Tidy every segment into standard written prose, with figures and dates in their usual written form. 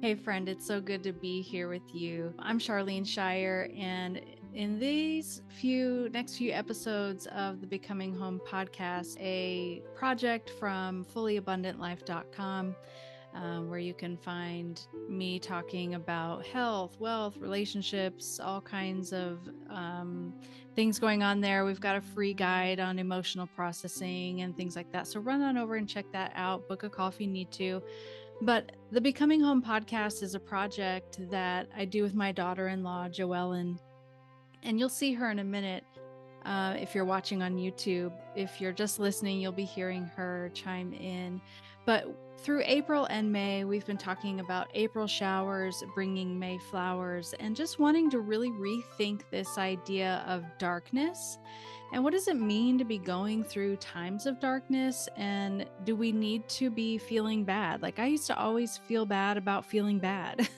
Hey friend, it's so good to be here with you. I'm Charlene Shire, and in these next few episodes of the Becoming Home podcast, a project from fullyabundantlife.com, where you can find me talking about health, wealth, relationships, all kinds of things going on there. We've got a free guide on emotional processing and things like that. So run on over and check that out. Book a call if you need to. But the Becoming Home podcast is a project that I do with my daughter-in-law, Joellen, and you'll see her in a minute if you're watching on YouTube. If you're just listening, you'll be hearing her chime in. But through April and May, we've been talking about April showers, bringing May flowers, and just wanting to really rethink this idea of darkness. And what does it mean to be going through times of darkness? And do we need to be feeling bad? Like, I used to always feel bad about feeling bad.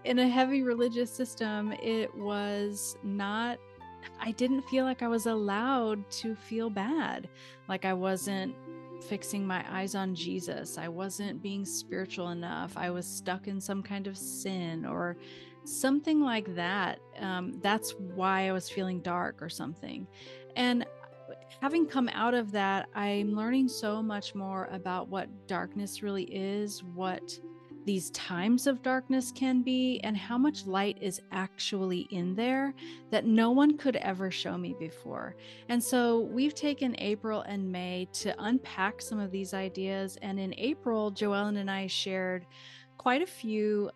In a heavy religious system, it was not, I didn't feel like I was allowed to feel bad. Like I wasn't fixing my eyes on Jesus. I wasn't being spiritual enough. I was stuck in some kind of sin or something like that. That's why I was feeling dark or something. And having come out of that, I'm learning so much more about what darkness really is, what these times of darkness can be, and how much light is actually in there that no one could ever show me before. And so we've taken April and May to unpack some of these ideas. And in April, Joellen and I shared quite a few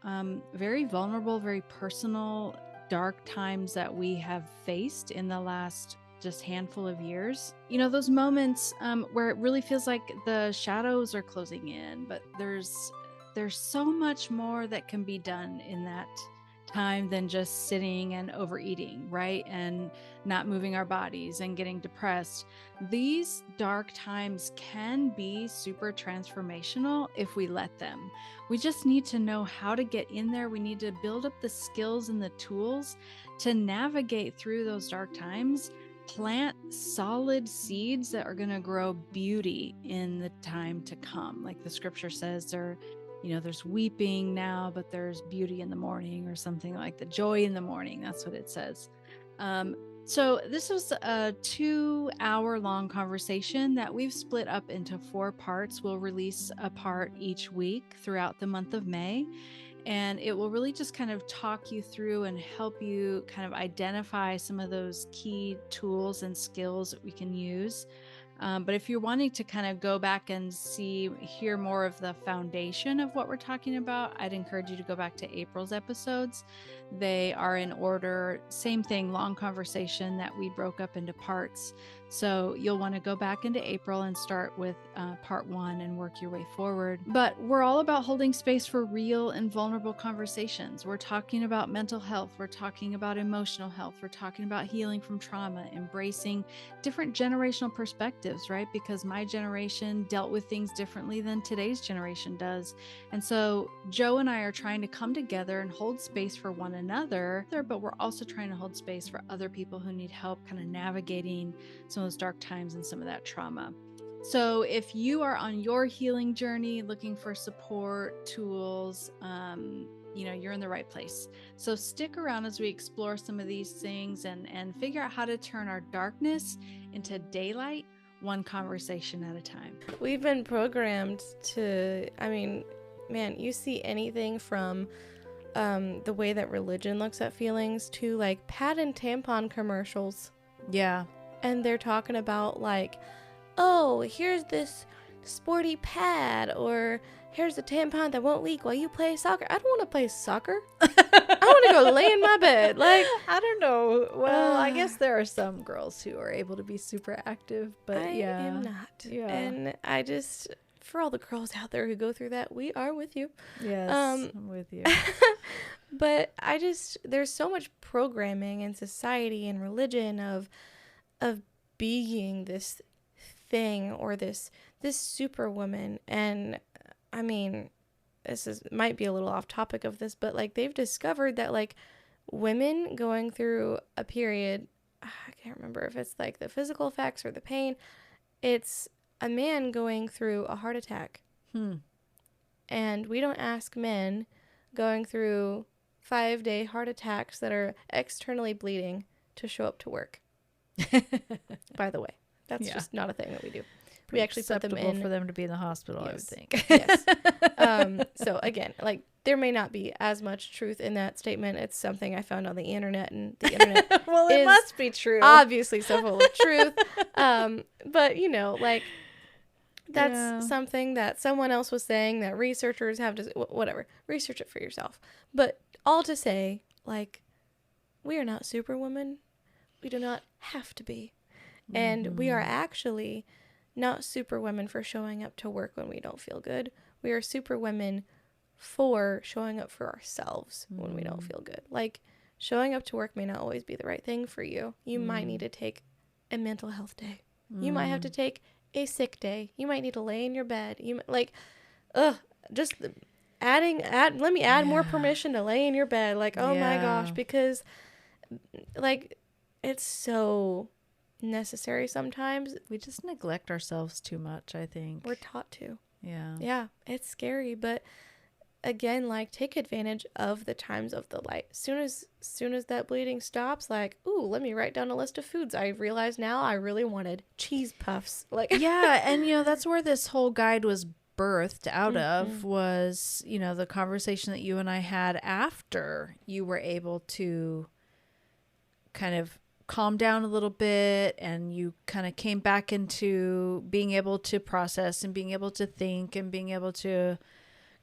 very vulnerable, very personal, dark times that we have faced in the last just handful of years. You know, those moments where it really feels like the shadows are closing in, but there's so much more that can be done in that time than just sitting and overeating, right? And not moving our bodies and getting depressed. These dark times can be super transformational if we let them. We just need to know how to get in there. We need to build up the skills and the tools to navigate through those dark times. Plant solid seeds that are going to grow beauty in the time to come. Like the scripture says, there's weeping now, but there's beauty in the morning, or something like the joy in the morning. That's what it says. So this was a 2-hour long conversation that we've split up into 4 parts. We'll release a part each week throughout the month of May. And it will really just kind of talk you through and help you kind of identify some of those key tools and skills that we can use. But if you're wanting to kind of go back and hear more of the foundation of what we're talking about, I'd encourage you to go back to April's episodes. They are in order, same thing, long conversation that we broke up into parts. So you'll want to go back into April and start with part 1 and work your way forward. But we're all about holding space for real and vulnerable conversations. We're talking about mental health. We're talking about emotional health. We're talking about healing from trauma, embracing different generational perspectives, right? Because my generation dealt with things differently than today's generation does. And so Joe and I are trying to come together and hold space for one another, but we're also trying to hold space for other people who need help kind of navigating some of those dark times and some of that trauma. So if you are on your healing journey looking for support, tools, you're in the right place. So stick around as we explore some of these things and figure out how to turn our darkness into daylight, one conversation at a time. We've been programmed to, you see anything from the way that religion looks at feelings to like pad and tampon commercials. Yeah. And they're talking about like, oh, here's this sporty pad, or here's a tampon that won't leak while you play soccer. I don't want to play soccer. I want to go lay in my bed. Like, I don't know. Well, I guess there are some girls who are able to be super active, but I am not. Yeah. And I just, for all the girls out there who go through that, we are with you. Yes, I'm with you. But there's so much programming in society and religion of being this thing or this superwoman. And I mean, might be a little off topic of this, but like they've discovered that like women going through a period, I can't remember if it's like the physical effects or the pain, it's a man going through a heart attack. And we don't ask men going through 5-day heart attacks that are externally bleeding to show up to work. By the way, that's just not a thing that we do. We actually put them in for them to be in the hospital, yes. I would think. Yes. So again, like there may not be as much truth in that statement. It's something I found on the internet, and the internet well, it must be true. Obviously so full of truth. But you know, like that's something that someone else was saying that researchers have to whatever. Research it for yourself. But all to say, like, we are not superwoman. We do not have to be. And we are actually not superwomen for showing up to work when we don't feel good. We are superwomen for showing up for ourselves when we don't feel good. Like, showing up to work may not always be the right thing for you. You might need to take a mental health day. You might have to take a sick day. You might need to lay in your bed. You like, just let me add more permission to lay in your bed. Like, oh my gosh, because like it's so necessary sometimes. We just neglect ourselves too much, I think. We're taught to. Yeah, it's scary, but again, like, take advantage of the times of the light. Soon as that bleeding stops, like, ooh, let me write down a list of foods I realize now I really wanted. Cheese puffs. Like, yeah, and you know, that's where this whole guide was birthed out of, was, you know, the conversation that you and I had after you were able to kind of calm down a little bit, and you kind of came back into being able to process and being able to think and being able to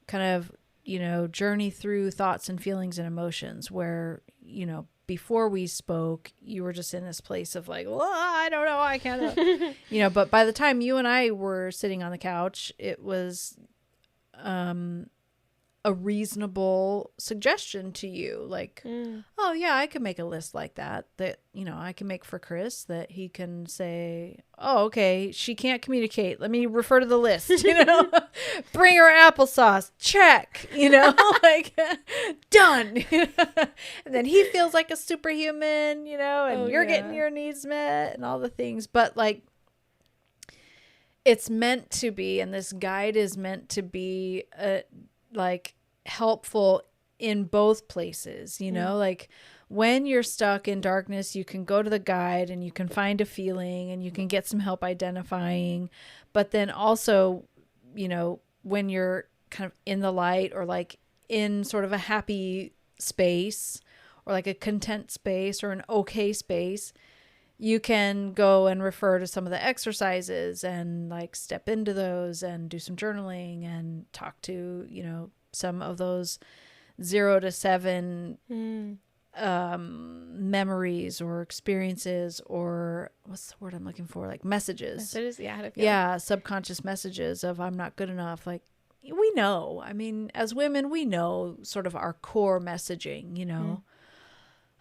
kind of, you know, journey through thoughts and feelings and emotions, where, you know, before we spoke, you were just in this place of like, well, I don't know, I can't, you know, but by the time you and I were sitting on the couch, it was a reasonable suggestion to you. Like, oh yeah, I can make a list like that, you know, I can make for Chris, that he can say, oh, okay, she can't communicate. Let me refer to the list, you know, bring her applesauce. Check, you know, like done. And then he feels like a superhuman, you know, and you're getting your needs met and all the things. But like, it's meant to be, and this guide is meant to be like helpful in both places, you know, like when you're stuck in darkness, you can go to the guide and you can find a feeling and you can get some help identifying. But then also, you know, when you're kind of in the light, or like in sort of a happy space, or like a content space, or an okay space, you can go and refer to some of the exercises and like step into those and do some journaling and talk to, you know, some of those 0 to 7 memories or experiences, or what's the word I'm looking for? Like messages. Yeah. Subconscious messages of, I'm not good enough. Like, we know, I mean, as women, we know sort of our core messaging, you know,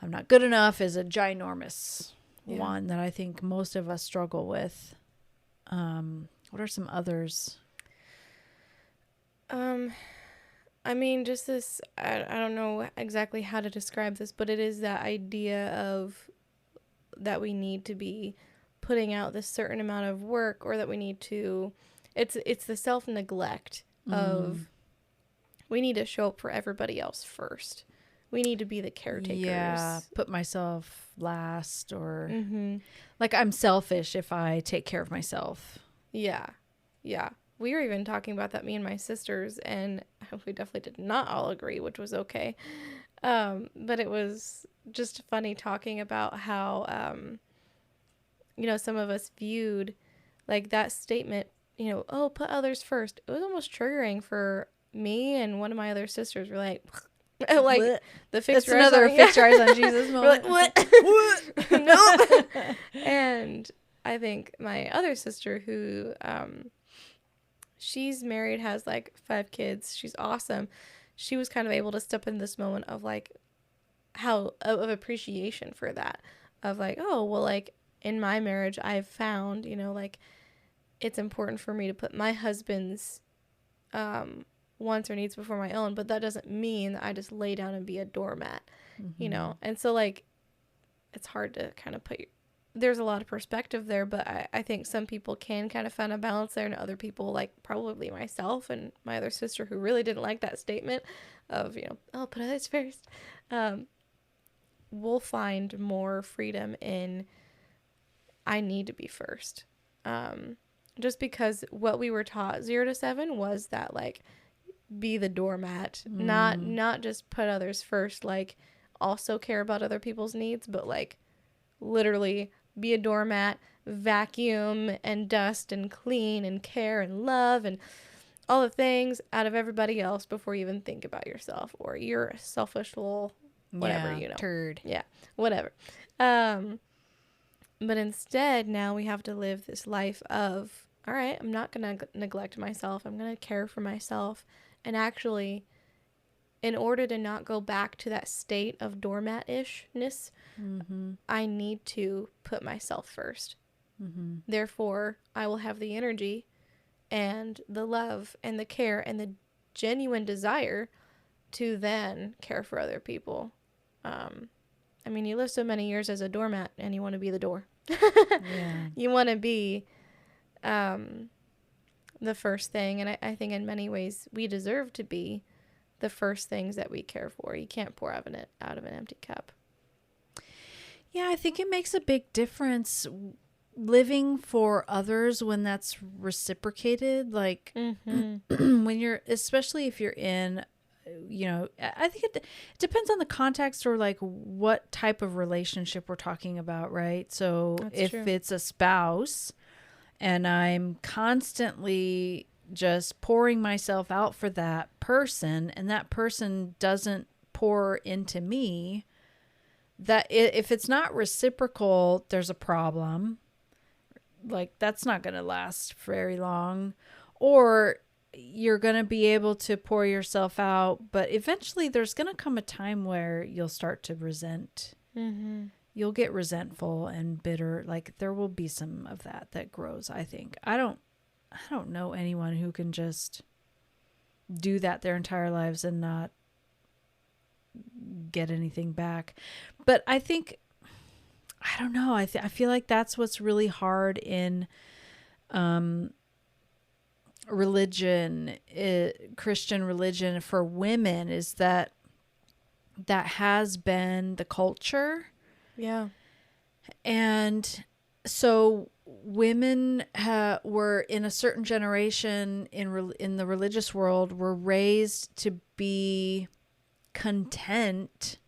I'm not good enough is a ginormous one that I think most of us struggle with. What are some others? I mean, just this, I don't know exactly how to describe this, but it is that idea of that we need to be putting out this certain amount of work, or that we need to, it's the self-neglect of, we need to show up for everybody else first. We need to be the caretakers. Yeah, put myself last, or like I'm selfish if I take care of myself. Yeah. We were even talking about that, me and my sisters, and we definitely did not all agree, which was okay. But it was just funny talking about how, you know, some of us viewed like that statement, you know, oh, put others first. It was almost triggering for me, and one of my other sisters were like, like Blech. the fixed That's another fixed eyes on Jesus moment. We're like, what? Nope. And I think my other sister, who she's married, has like 5 kids, she's awesome, she was kind of able to step in this moment of like how of appreciation for that, of like, oh, well, like in my marriage I've found, you know, like it's important for me to put my husband's wants or needs before my own, but that doesn't mean that I just lay down and be a doormat, you know. And so like it's hard to kind of put there's a lot of perspective there, but I think some people can kind of find a balance there, and other people, like probably myself and my other sister who really didn't like that statement of, I'll put others first, will find more freedom in I need to be first. Just because what we were taught 0 to 7 was that, like, be the doormat, not just put others first, like also care about other people's needs, but like literally be a doormat, vacuum and dust and clean and care and love and all the things out of everybody else before you even think about yourself, or you're a selfish little whatever, turd. Yeah, whatever. But instead now we have to live this life of, all right, I'm not going to neglect myself. I'm going to care for myself. And actually, in order to not go back to that state of doormat-ishness, I need to put myself first. Therefore, I will have the energy and the love and the care and the genuine desire to then care for other people. I mean, you live so many years as a doormat and you want to be the door. Yeah. You want to be the first thing. And I think in many ways we deserve to be the first things that we care for. You can't pour out of an empty cup. Yeah, I think it makes a big difference living for others when that's reciprocated. Like when you're, especially if you're in, I think it depends on the context or like what type of relationship we're talking about, right? So if it's a spouse and I'm constantly just pouring myself out for that person and that person doesn't pour into me, that if it's not reciprocal, there's a problem. Like that's not going to last very long. Or you're going to be able to pour yourself out, but eventually there's going to come a time where you'll start to resent. You'll get resentful and bitter. Like there will be some of that grows, I think. I don't know anyone who can just do that their entire lives and not get anything back. But I think, I don't know. I feel like that's what's really hard in religion, Christian religion for women, is that has been the culture. Yeah. And so women were in a certain generation in the religious world were raised to be content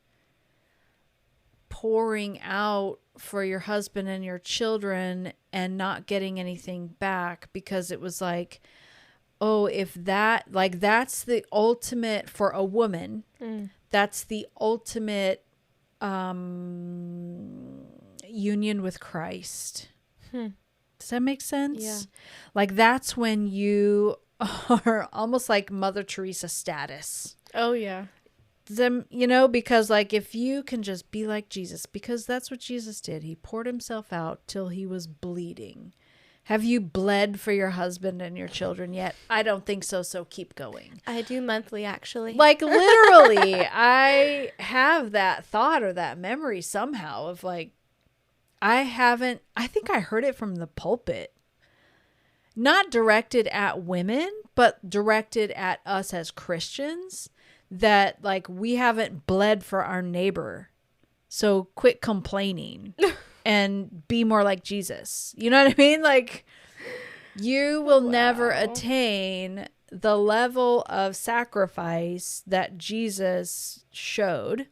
pouring out for your husband and your children and not getting anything back, because it was like, oh, if that's the ultimate for a woman, that's the ultimate union with Christ. Does that make sense? Yeah. Like that's when you are almost like Mother Teresa status. Oh yeah. Them, because like if you can just be like Jesus, because that's what Jesus did. He poured himself out till he was bleeding. Have you bled for your husband and your children yet? I don't think so. So keep going. I do monthly, actually. Like literally, I have that thought or that memory somehow of like, I think I heard it from the pulpit, not directed at women, but directed at us as Christians, that like we haven't bled for our neighbor. So quit complaining and be more like Jesus. You know what I mean? Like you will never attain the level of sacrifice that Jesus showed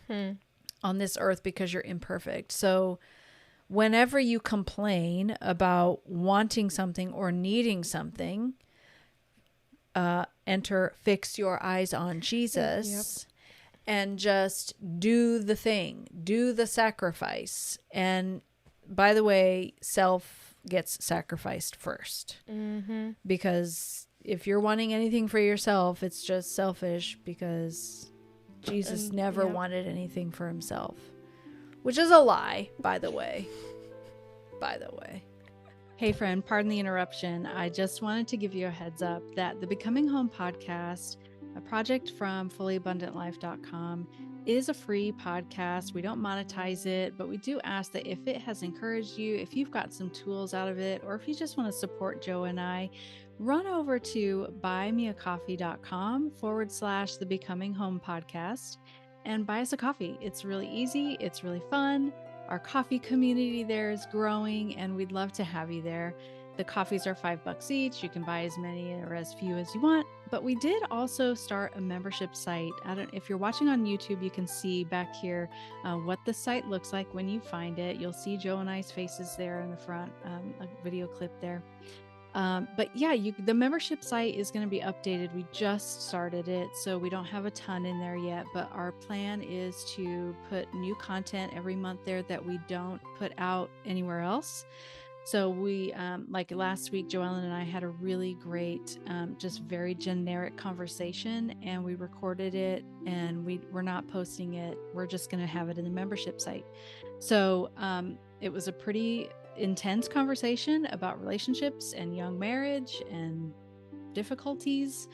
on this earth because you're imperfect. So whenever you complain about wanting something or needing something, enter fix your eyes on Jesus. Yep. And just do the thing, do the sacrifice. And by the way, self gets sacrificed first. Because if you're wanting anything for yourself, it's just selfish, because Jesus never wanted anything for himself, which is a lie, by the way. Hey friend, pardon the interruption. I just wanted to give you a heads up that the Becoming Home podcast, a project from fullyabundantlife.com, is a free podcast. We don't monetize it, but we do ask that if it has encouraged you, if you've got some tools out of it, or if you just want to support Joe and I, run over to buymeacoffee.com/the Becoming Home podcast and buy us a coffee. It's really easy. It's really fun. Our coffee community there is growing, and we'd love to have you there. The coffees are $5 each. You can buy as many or as few as you want. But we did also start a membership site. If you're watching on YouTube, you can see back here what the site looks like when you find it. You'll see Joe and I's faces there in the front, a video clip there. But yeah, the membership site is going to be updated. We just started it, so we don't have a ton in there yet, but our plan is to put new content every month there that we don't put out anywhere else. So we, like last week, Joellen and I had a really great, just very generic conversation, and we recorded it, and we're not posting it. We're just going to have it in the membership site. So it was a pretty intense conversation about relationships and young marriage and difficulties,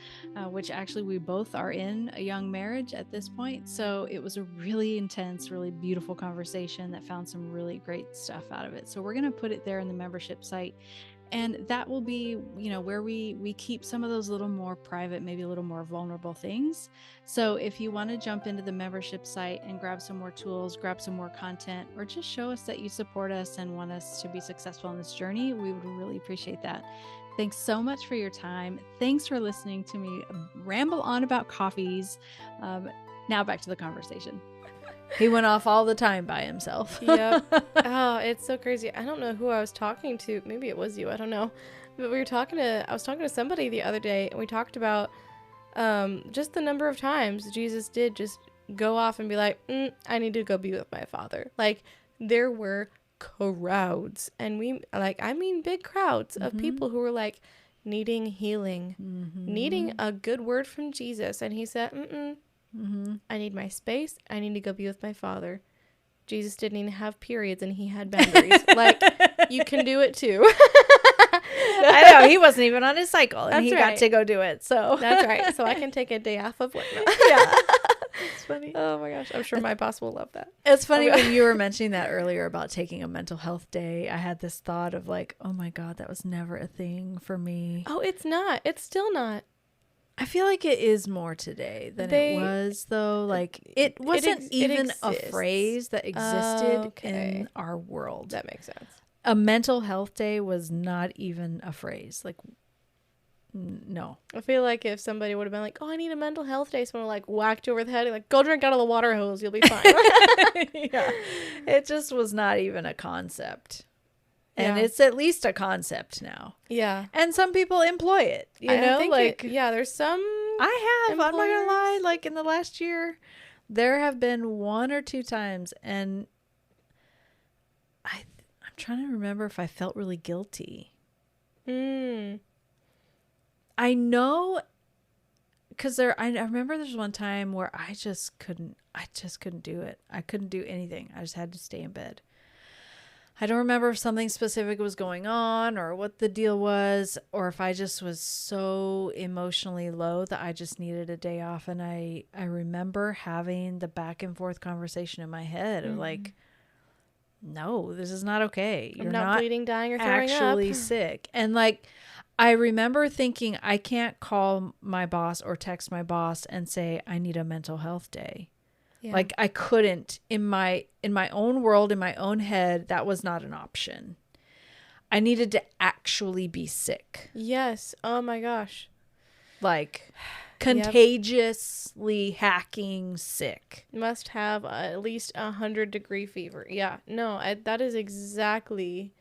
which actually we both are in a young marriage at this point. So it was a really intense, really beautiful conversation that found some really great stuff out of it. So we're going to put it there in the membership site. And that will be, where we keep some of those little more private, maybe a little more vulnerable things. So if you want to jump into the membership site and grab some more tools, grab some more content, or just show us that you support us and want us to be successful in this journey, we would really appreciate that. Thanks so much for your time. Thanks for listening to me ramble on about coffees. Now back to the conversation. He went off all the time by himself. Yep. Oh, it's so crazy. I don't know who I was talking to. Maybe it was you. I don't know. But I was talking to somebody the other day, and we talked about just the number of times Jesus did just go off and be like, I need to go be with my Father. Like, there were crowds, and I mean big crowds of people who were like needing healing, needing a good word from Jesus. And he said, I need my space. I need to go be with my Father. Jesus didn't even have periods, and he had boundaries. Like, you can do it too. I know, he wasn't even on his cycle, and got to go do it. So that's right. So I can take a day off of work now. Yeah. It's funny. Oh my gosh. I'm sure my boss will love that. It's funny when you were mentioning that earlier about taking a mental health day. I had this thought of like, oh my God, that was never a thing for me. Oh, it's not. It's still not. I feel like it is more today than it was, though. Like, it wasn't even a phrase that existed in our world. That makes sense. A mental health day was not even a phrase. Like, no. I feel like if somebody would have been like, oh, I need a mental health day, someone would like whacked you over the head and like, go drink out of the water hose, you'll be fine. Yeah. It just was not even a concept. And it's at least a concept now. Yeah. And some people employ it, there's some. I have. I'm not going to lie. Like, in the last year, there have been 1 or 2 times, and I'm trying to remember if I felt really guilty. I know, because I remember there's one time where I just couldn't do it. I couldn't do anything. I just had to stay in bed. I don't remember if something specific was going on or what the deal was, or if I just was so emotionally low that I just needed a day off. And I remember having the back and forth conversation in my head of like, no, this is not okay. You're not bleeding, dying, or throwing actually up. Sick. And like, I remember thinking, I can't call my boss or text my boss and say, I need a mental health day. Yeah. Like, I couldn't in my own world, in my own head, that was not an option. I needed to actually be sick. Yes. Oh my gosh. Like, contagiously hacking sick. Must have at least 100-degree fever. Yeah. No, that is exactly.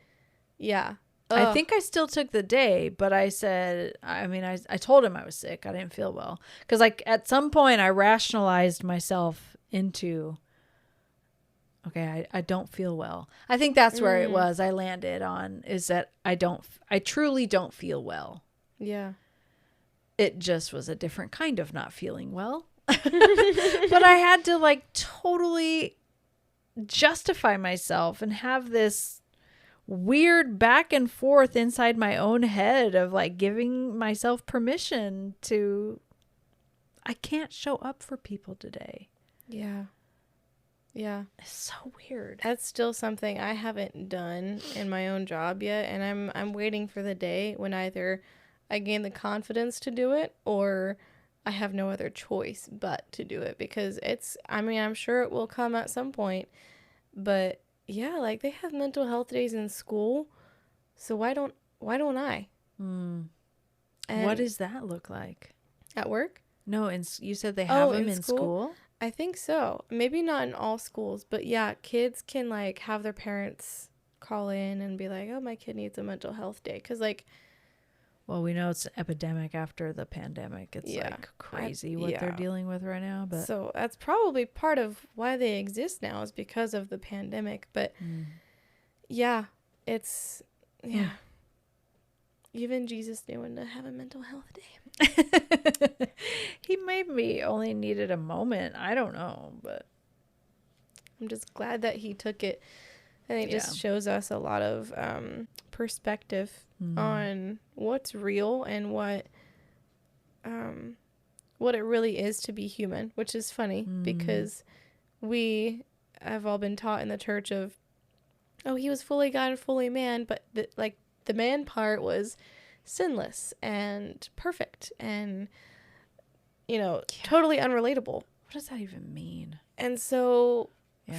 Yeah. I think I still took the day, but I said, I told him I was sick. I didn't feel well. Because like at some point I rationalized myself into, okay, I don't feel well. I think that's where it was. I landed on is that I truly don't feel well. Yeah. It just was a different kind of not feeling well. But I had to like totally justify myself and have this weird back and forth inside my own head of like giving myself permission to, I can't show up for people today. Yeah. Yeah. It's so weird. That's still something I haven't done in my own job yet, and I'm waiting for the day when either I gain the confidence to do it or I have no other choice but to do it, because I'm sure it will come at some point, but yeah, like they have mental health days in school, so why don't I? Mm. And What does that look like? at work? No, you said they have them in school? school? I think so. Maybe not in all schools, but yeah, kids can like have their parents call in and be like, "Oh, my kid needs a mental health day," because like, Well, we know it's an epidemic after the pandemic. It's yeah, like crazy what they're dealing with right now. But so that's probably part of why they exist now, is because of the pandemic. But yeah, it's yeah. Even Jesus knew when to have a mental health day. He maybe only needed a moment. I don't know, but I'm just glad that he took it. And it just shows us a lot of perspective on what's real and what it really is to be human, which is funny because we have all been taught in the church of, oh, he was fully God and fully man, but the man part was sinless and perfect and, totally unrelatable. What does that even mean? And so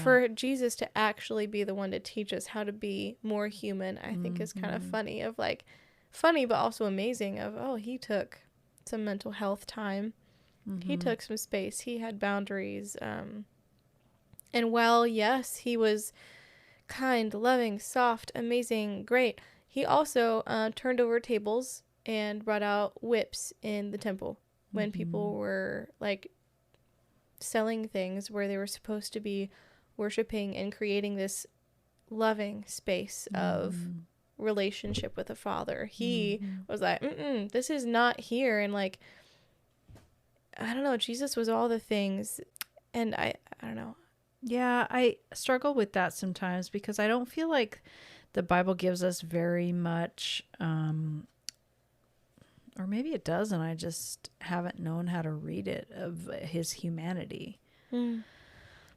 for Jesus to actually be the one to teach us how to be more human, I think is kind of funny, but also amazing of, oh, he took some mental health time. He took some space. He had boundaries. And while, yes, he was kind, loving, soft, amazing, great, he also turned over tables and brought out whips in the temple when people were like selling things where they were supposed to be worshiping and creating this loving space of relationship with the Father. He was like, this is not here. And like, I don't know, Jesus was all the things. And I don't know. Yeah, I struggle with that sometimes because I don't feel like the Bible gives us very much, or maybe it does, and I just haven't known how to read it, of his humanity.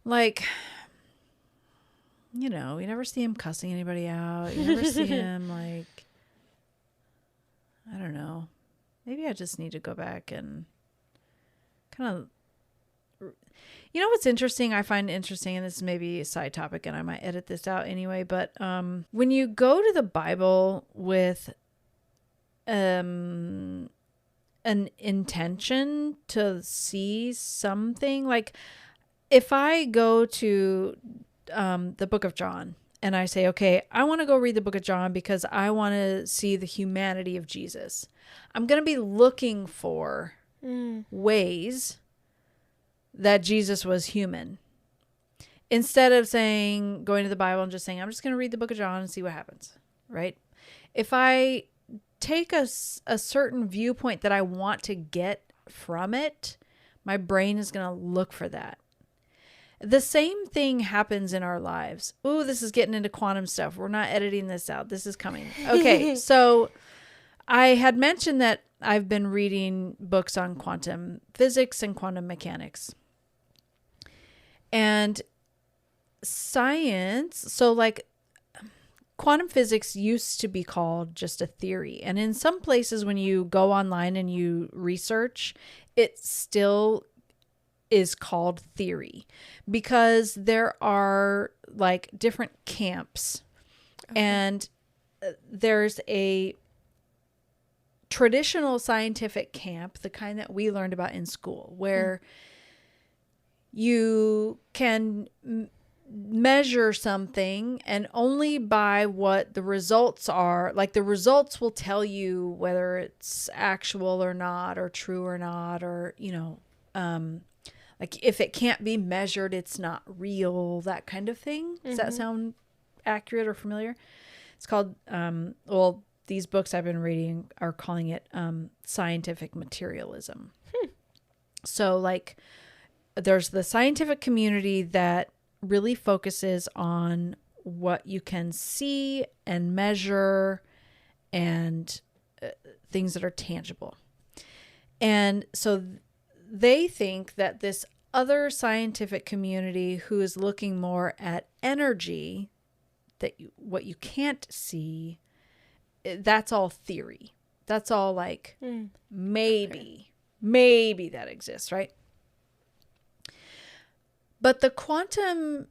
Like, you never see him cussing anybody out. You never see him like, I don't know. Maybe I just need to go back and kind of, what's interesting, I find interesting, and this is maybe a side topic and I might edit this out anyway, but when you go to the Bible with an intention to see something, like if I go to the book of John and I say, okay, I want to go read the book of John because I want to see the humanity of Jesus, I'm going to be looking for ways that Jesus was human, instead of going to the Bible and just saying, I'm just going to read the book of John and see what happens, right? If I take a certain viewpoint that I want to get from it, my brain is going to look for that. The same thing happens in our lives. Ooh, this is getting into quantum stuff. We're not editing this out. This is coming. Okay, so I had mentioned that I've been reading books on quantum physics and quantum mechanics. And science, so like quantum physics used to be called just a theory. And in some places when you go online and you research, it still is called theory because there are like different camps. Okay. And there's a traditional scientific camp, the kind that we learned about in school, where you can measure something and only by what the results are, like the results will tell you whether it's actual or not, or true or not, or, like if it can't be measured, it's not real, that kind of thing. Does that sound accurate or familiar? It's called, these books I've been reading are calling it scientific materialism. So like there's the scientific community that really focuses on what you can see and measure and things that are tangible. And so they think that this other scientific community who is looking more at energy, what you can't see, that's all theory. That's all like maybe that exists, right? But the quantum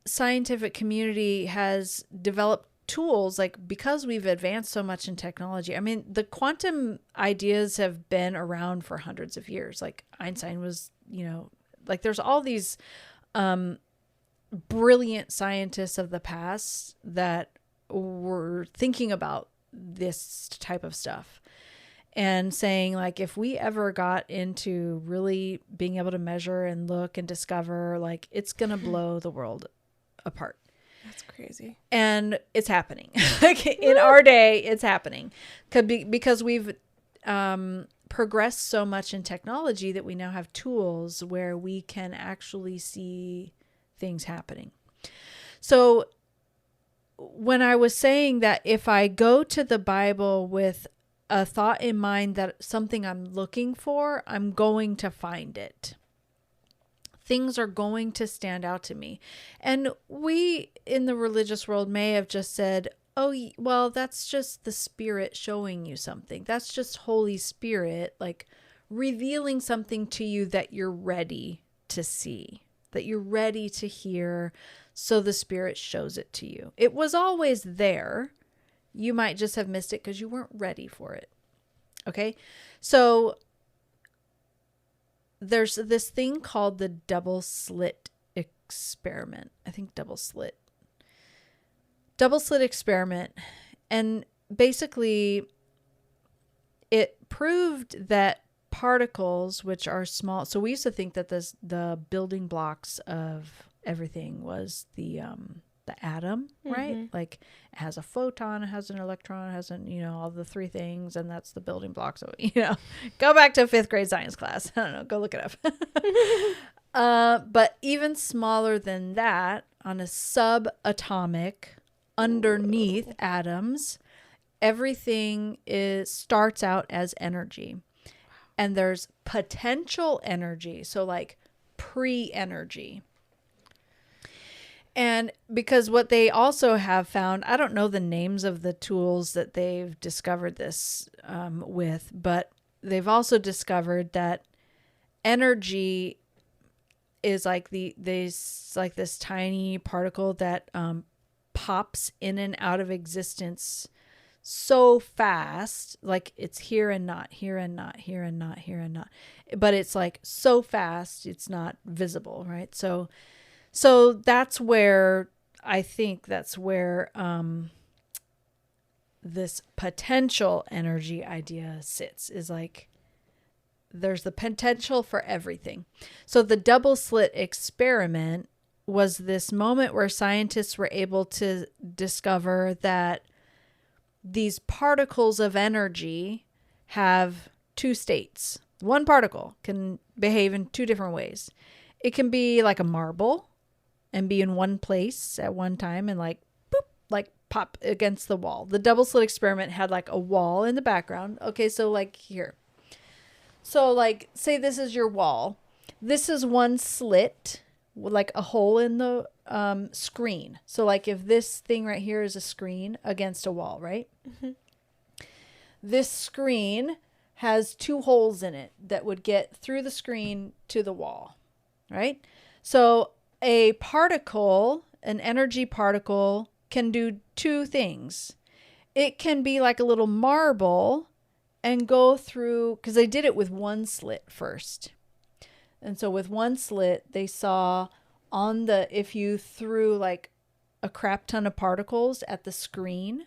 scientific community has developed tools, like, because we've advanced so much in technology. I mean, the quantum ideas have been around for hundreds of years. Like Einstein was, like there's all these brilliant scientists of the past that were thinking about this type of stuff and saying, like, if we ever got into really being able to measure and look and discover, like, it's going to blow the world apart. That's crazy. And it's happening. Like, in our day, it's happening because we've progressed so much in technology that we now have tools where we can actually see things happening. So when I was saying that if I go to the Bible with a thought in mind that something I'm looking for, I'm going to find it. Things are going to stand out to me. And we in the religious world may have just said, oh, well, that's just the Spirit showing you something. That's just Holy Spirit, like, revealing something to you that you're ready to see, that you're ready to hear. So the Spirit shows it to you. It was always there. You might just have missed it because you weren't ready for it. Okay. So there's this thing called the double slit experiment. I think double slit experiment. And basically it proved that particles, which are small. So we used to think that the building blocks of everything was the atom, right? Like, it has a photon, it has an electron, it has all the three things, and that's the building blocks of it. Go back to 5th grade science class. I don't know, go look it up. But even smaller than that, on a subatomic, underneath atoms, everything starts out as energy. And there's potential energy, so like pre-energy. And because what they also have found, I don't know the names of the tools that they've discovered this with, but they've also discovered that energy is like this tiny particle that pops in and out of existence so fast, like it's here and not, here and not, here and not, here and not. But it's like so fast, it's not visible, right? So that's where I think this potential energy idea sits, is like there's the potential for everything. So the double slit experiment was this moment where scientists were able to discover that these particles of energy have two states. One particle can behave in two different ways. It can be like a marble and be in one place at one time and like boop, like pop against the wall. The double slit experiment had like a wall in the background. Okay, so like here. So like, say this is your wall. This is one slit, like a hole in the screen. So like if this thing right here is a screen against a wall, right? Mm-hmm. This screen has two holes in it that would get through the screen to the wall, right? So a particle, an energy particle, can do two things. It can be like a little marble and go through, because they did it with one slit first. And so with one slit, they saw if you threw like a crap ton of particles at the screen,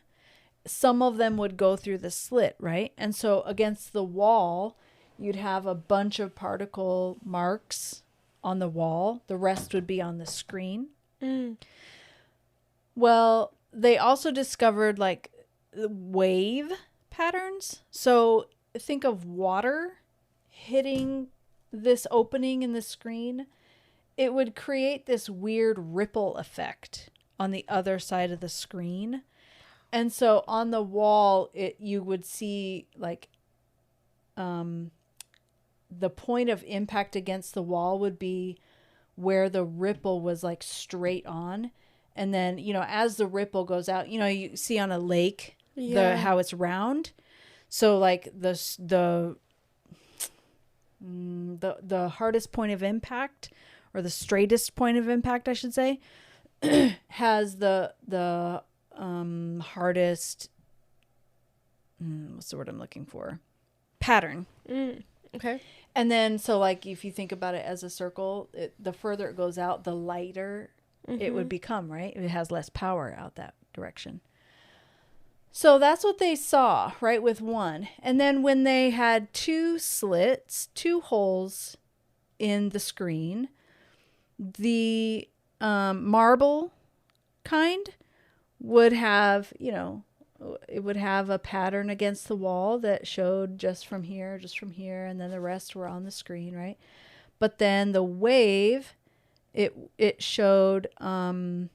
some of them would go through the slit, right? And so against the wall, you'd have a bunch of particle marks on the wall. The rest would be on the screen. Mm. Well, they also discovered like wave patterns. So think of water hitting this opening in the screen. It would create this weird ripple effect on the other side of the screen. And so on the wall, you would see like the point of impact against the wall would be where the ripple was like straight on. And then, as the ripple goes out, you see on a lake, how it's round. So like the hardest point of impact, or the straightest point of impact, I should say, has the hardest, what's the word I'm looking for? Pattern. Okay. And then, so like, if you think about it as a circle, the further it goes out, the lighter it would become, right? It has less power out that direction. So that's what they saw, right, with one. And then when they had 2 slits, 2 holes in the screen, the marble kind would have, it would have a pattern against the wall that showed just from here, and then the rest were on the screen, right? But then the wave, it showed 2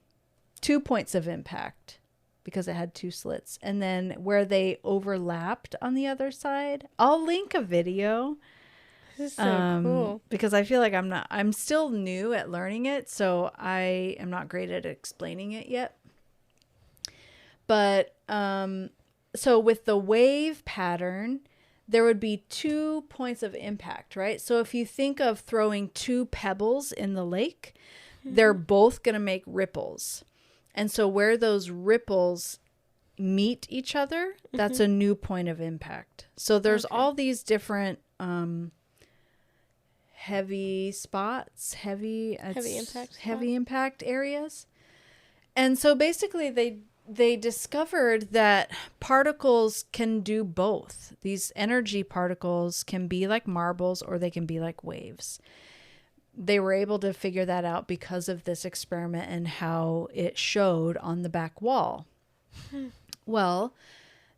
points of impact because it had 2 slits. And then where they overlapped on the other side, I'll link a video. This is so cool. Because I feel like I'm still new at learning it, so I am not great at explaining it yet. But so with the wave pattern, there would be 2 points of impact, right? So if you think of throwing 2 pebbles in the lake, they're both going to make ripples. And so where those ripples meet each other, that's a new point of impact. So there's all these different heavy spots, heavy impact areas. And so basically they discovered that particles can do both. These energy particles can be like marbles, or they can be like waves. They were able to figure that out because of this experiment and how it showed on the back wall. Well,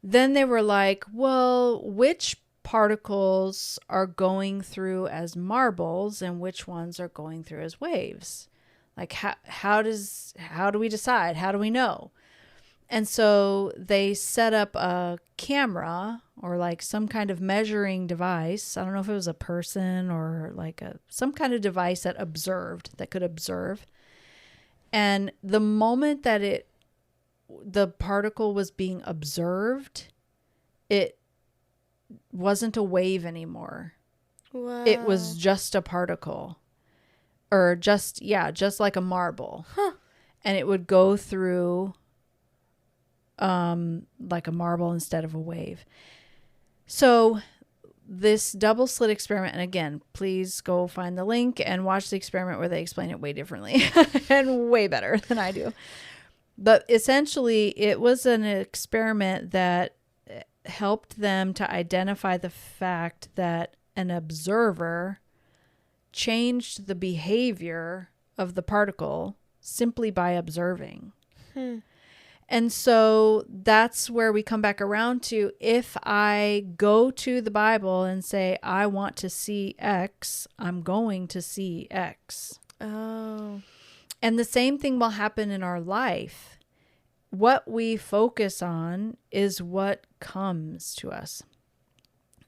then they were like, well, which particles are going through as marbles and which ones are going through as waves? Like, how do we decide? How do we know? And so they set up a camera, or like some kind of measuring device. I don't know if it was a person or like some kind of device that could observe. And the moment that the particle was being observed, it wasn't a wave anymore. Wow. It was just a particle, or just like a marble. And it would go through like a marble instead of a wave. So this double slit experiment, and again, please go find the link and watch the experiment where they explain it way differently and way better than I do. But essentially, it was an experiment that helped them to identify the fact that an observer changed the behavior of the particle simply by observing. And so that's where we come back around to, if I go to the Bible and say, I want to see X, I'm going to see X. Oh. And the same thing will happen in our life. What we focus on is what comes to us.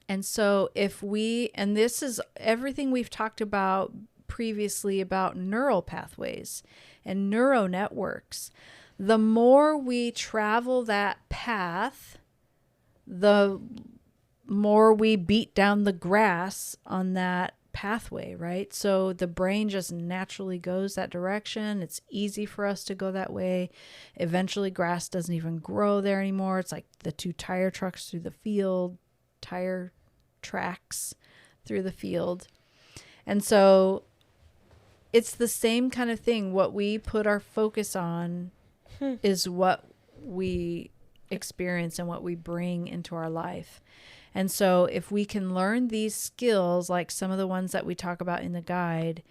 And so and this is everything we've talked about previously about neural pathways and neural networks. The more we travel that path, the more we beat down the grass on that pathway, right? So the brain just naturally goes that direction. It's easy for us to go that way. Eventually, grass doesn't even grow there anymore. It's like the 2 tire trucks through the field, tire tracks through the field. And so it's the same kind of thing. What we put our focus on is what we experience and what we bring into our life. And so if we can learn these skills, like some of the ones that we talk about in the guide,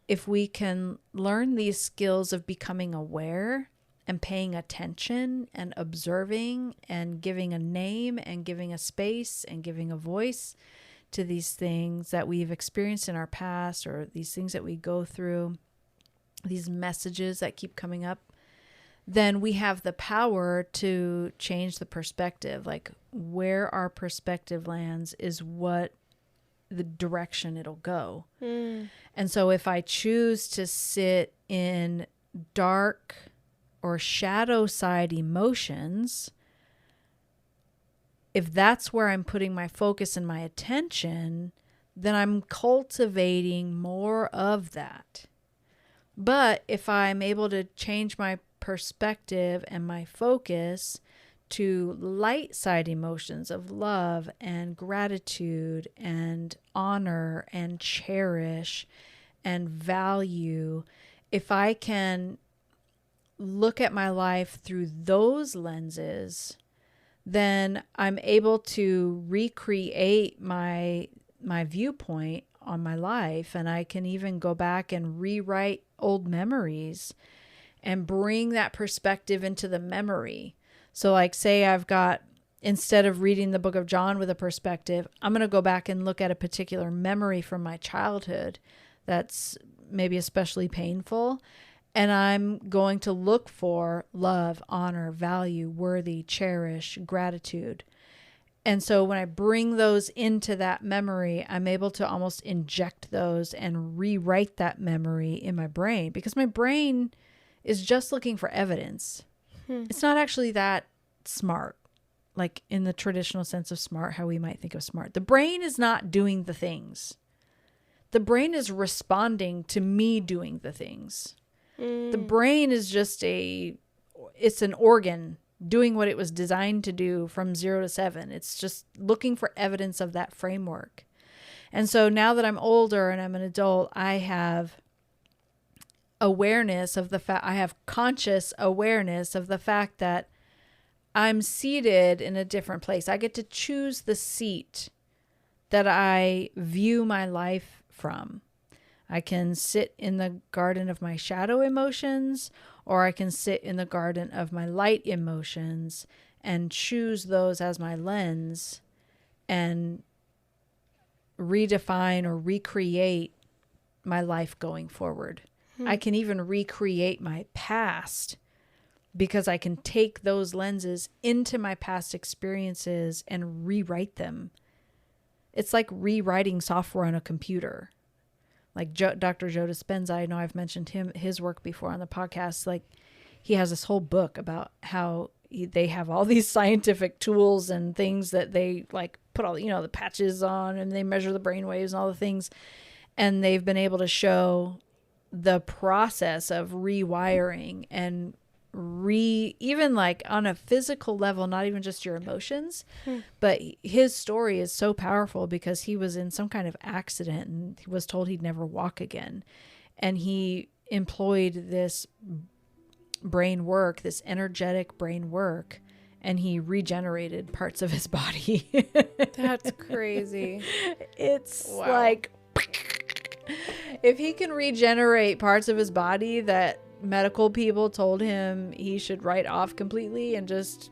if we can learn these skills of becoming aware and paying attention and observing and giving a name and giving a space and giving a voice to these things that we've experienced in our past, or these things that we go through, these messages that keep coming up, then we have the power to change the perspective. Like, where our perspective lands is what the direction it'll go. Mm. And so if I choose to sit in dark or shadow side emotions, if that's where I'm putting my focus and my attention, then I'm cultivating more of that. But if I'm able to change my perspective and my focus to light side emotions of love and gratitude and honor and cherish and value, if I can look at my life through those lenses, then I'm able to recreate my viewpoint on my life, and I can even go back and rewrite old memories and bring that perspective into the memory. So like say I've got, instead of reading the book of John with a perspective, I'm going to go back and look at a particular memory from my childhood that's maybe especially painful. And I'm going to look for love, honor, value, worthy, cherish, gratitude. And so when I bring those into that memory, I'm able to almost inject those and rewrite that memory in my brain, because my brain is just looking for evidence. It's not actually that smart, like in the traditional sense of smart, how we might think of smart. The brain is not doing the things. The brain is responding to me doing the things. The brain is just it's an organ doing what it was designed to do from 0 to 7. It's just looking for evidence of that framework. And so now that I'm older and I'm an adult, I have awareness of the fact, I have conscious awareness of the fact that I'm seated in a different place. I get to choose the seat that I view my life from. I can sit in the garden of my shadow emotions, or I can sit in the garden of my light emotions and choose those as my lens and redefine or recreate my life going forward. I can even recreate my past because I can take those lenses into my past experiences and rewrite them. It's like rewriting software on a computer. Like Dr. Joe Dispenza, I know I've mentioned his work before on the podcast. Like he has this whole book about how they have all these scientific tools and things that they like put all, the patches on, and they measure the brain waves and all the things. And they've been able to show the process of rewiring and even like on a physical level, not even just your emotions, but his story is so powerful because he was in some kind of accident and he was told he'd never walk again. And he employed this brain work, this energetic brain work, and he regenerated parts of his body. That's crazy. It's like, if he can regenerate parts of his body that medical people told him he should write off completely and just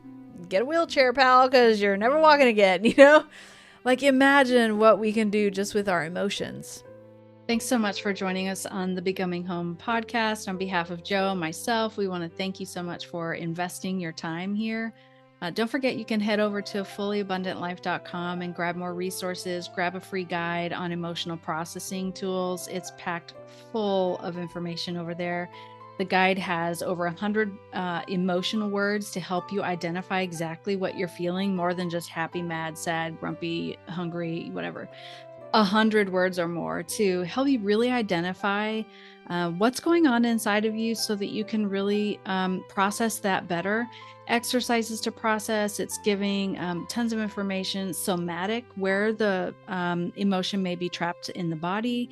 get a wheelchair, pal, because you're never walking again, like imagine what we can do just with our emotions. Thanks so much for joining us on the Becoming Home podcast. On behalf of Joe and myself, we want to thank you so much for investing your time here. Don't forget, you can head over to fullyabundantlife.com and grab more resources, grab a free guide on emotional processing tools. It's packed full of information over there. The guide has over 100 emotional words to help you identify exactly what you're feeling, more than just happy, mad, sad, grumpy, hungry, whatever. 100 words or more to help you really identify what's going on inside of you so that you can really process that better. Exercises to process. It's giving tons of information, somatic, where the emotion may be trapped in the body.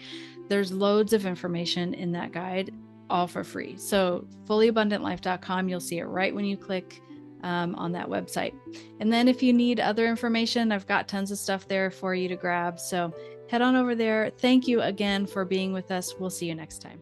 There's loads of information in that guide, all for free. So fullyabundantlife.com, you'll see it right when you click on that website. And then if you need other information, I've got tons of stuff there for you to grab. So head on over there. Thank you again for being with us. We'll see you next time.